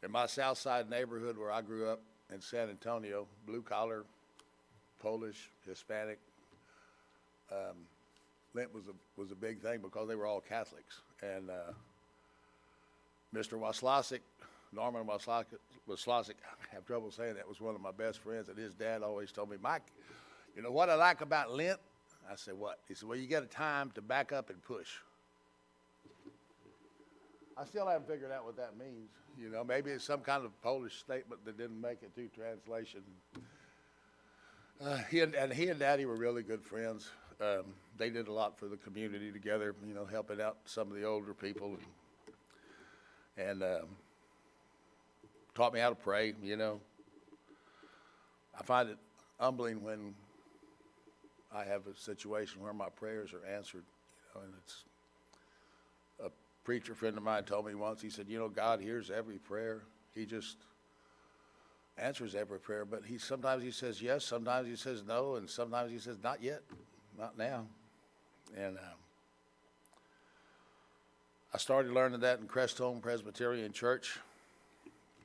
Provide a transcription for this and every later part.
in my South Side neighborhood where I grew up in San Antonio, blue collar, Polish, Hispanic, Lent was a big thing because they were all Catholics. And Mr. Waslosik, Norman Waslosik, I have trouble saying that, was one of my best friends, and his dad always told me, Mike, you know what I like about Lent? I said, what? He said, well, you get a time to back up and push. I still haven't figured out what that means. You know, maybe it's some kind of Polish statement that didn't make it through translation. He and Daddy were really good friends. They did a lot for the community together, you know, helping out some of the older people, and taught me how to pray, you know. I find it humbling when I have a situation where my prayers are answered, you know, and it's a preacher friend of mine told me once, he said, you know, God hears every prayer. He just answers every prayer, but sometimes he says yes, sometimes he says no, and sometimes he says not yet, not now. And I started learning that in Crest Home Presbyterian Church.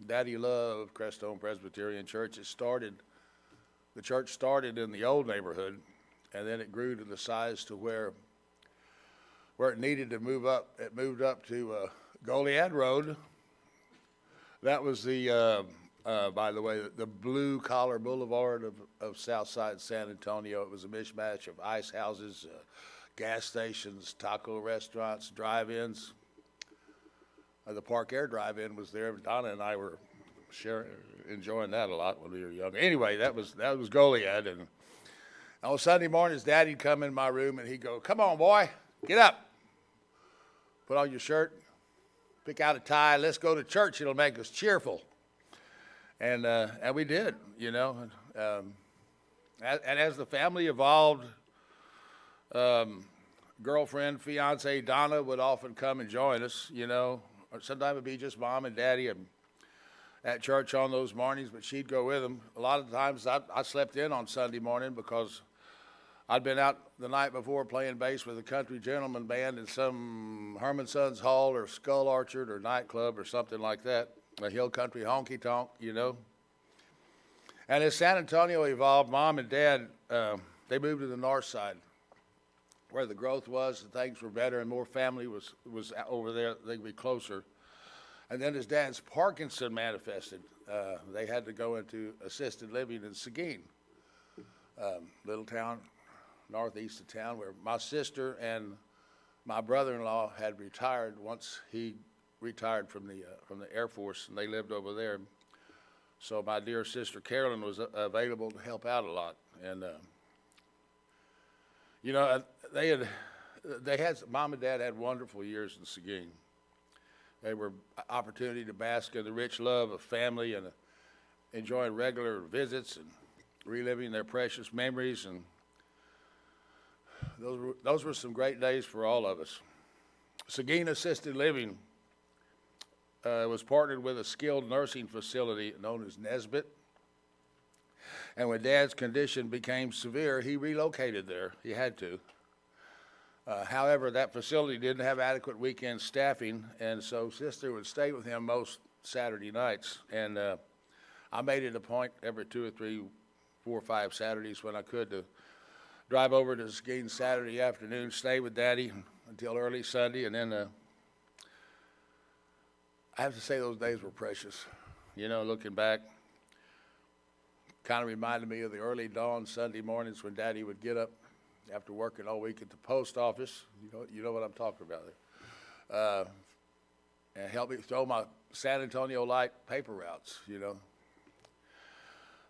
Daddy loved Crest Home Presbyterian Church. The church started in the old neighborhood, and then it grew to the size to where it needed to move up. It moved up to Goliad Road. That was the by the way, the blue-collar boulevard of Southside San Antonio. It was a mishmash of ice houses, gas stations, taco restaurants, drive-ins. The Park Air Drive-In was there. Donna and I were enjoying that a lot when we were young. Anyway, that was Goliad. And on Sunday mornings, Daddy'd come in my room, and he'd go, come on, boy, get up. Put on your shirt, pick out a tie, let's go to church. It'll make us cheerful. And we did, you know. And as the family evolved, girlfriend, fiance Donna would often come and join us, you know. Or sometimes it'd be just Mom and Daddy at church on those mornings, but she'd go with them. A lot of times I slept in on Sunday morning because I'd been out the night before playing bass with a country gentleman band in some Herman Sons Hall or Skull Orchard or nightclub or something like that. A hill country honky tonk, you know. And as San Antonio evolved, Mom and Dad, they moved to the north side where the growth was and things were better and more family was over there. They could be closer. And then as Dad's Parkinson manifested, they had to go into assisted living in Seguin, little town northeast of town, where my sister and my brother-in-law had retired once he retired from the Air Force, and they lived over there. So my dear sister Carolyn was available to help out a lot, and you know, Mom and Dad had wonderful years in Seguin. They were opportunity to bask in the rich love of family and enjoying regular visits and reliving their precious memories, and those were some great days for all of us. Seguin Assisted Living was partnered with a skilled nursing facility known as Nesbitt. And when Dad's condition became severe, he relocated there. He had to. However, that facility didn't have adequate weekend staffing, and so Sister would stay with him most Saturday nights. And I made it a point every 2 or 3, 4 or 5 Saturdays when I could to drive over to Seguin Saturday afternoon, stay with Daddy until early Sunday, and then I have to say those days were precious. You know, looking back, kind of reminded me of the early dawn Sunday mornings when Daddy would get up after working all week at the post office. You know what I'm talking about there. And help me throw my San Antonio Light paper routes, you know.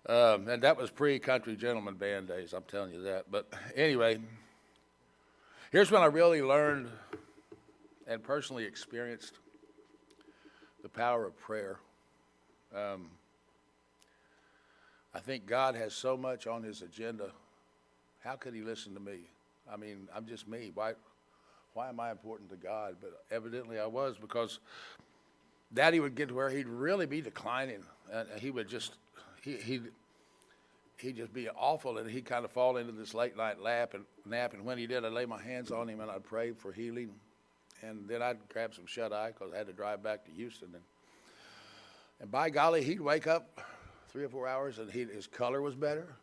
And that was pre-Country Gentleman Band days, I'm telling you that. But anyway, here's when I really learned and personally experienced the power of prayer. I think God has so much on his agenda. How could he listen to me? I mean, I'm just me. Why am I important to God? But evidently I was, because Daddy would get to where he'd really be declining, and he would just, he'd just be awful, and he'd kind of fall into this late night nap, and when he did, I'd lay my hands on him and I'd pray for healing, and then I'd grab some shut-eye because I had to drive back to Houston, And by golly, he'd wake up 3 or 4 hours and his color was better.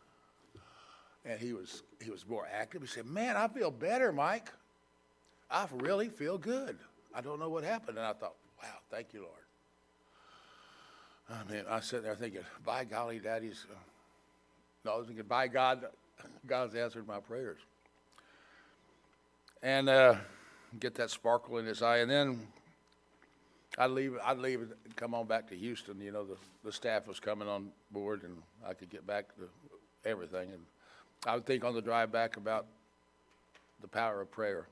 And he was more active. He said, man, I feel better, Mike. I really feel good. I don't know what happened. And I thought, wow, thank you, Lord. I mean, I was sitting there thinking, by golly, Daddy's, no, I was thinking, by God, God's answered my prayers. And get that sparkle in his eye. And then I'd leave and come on back to Houston. You know, the staff was coming on board and I could get back to everything. And I would think on the drive back about the power of prayer.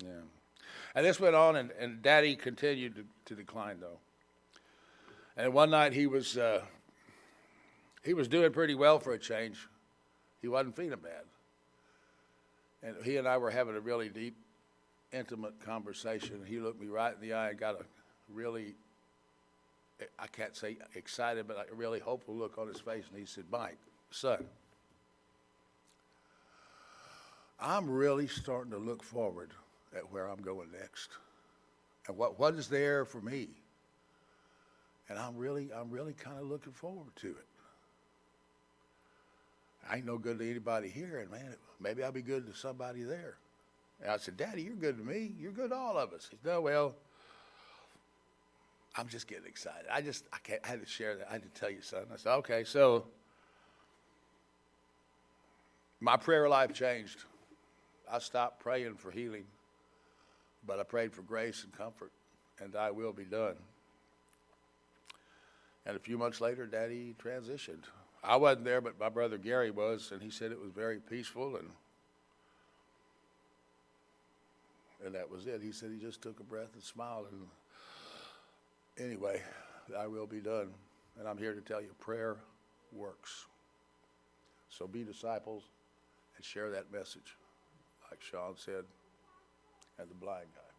Yeah. And this went on, and Daddy continued to decline, though. And one night he was doing pretty well for a change. He wasn't feeling bad. And he and I were having a really deep, intimate conversation. He looked me right in the eye and got a really, I can't say excited, but a really hopeful look on his face. And he said, Mike, son, I'm really starting to look forward at where I'm going next, and what is there for me. And I'm really kind of looking forward to it. I ain't no good to anybody here, and man, maybe I'll be good to somebody there. And I said, Daddy, you're good to me. You're good to all of us. He said, no, well, I'm just getting excited. I had to share that. I had to tell you, son. I said, okay, so my prayer life changed. I stopped praying for healing, but I prayed for grace and comfort, and thy will be done. And a few months later, Daddy transitioned. I wasn't there, but my brother Gary was, and he said it was very peaceful, and that was it. He said he just took a breath and smiled, and anyway, thy will be done. And I'm here to tell you, prayer works. So be disciples and share that message, like Sean said, and the blind guy.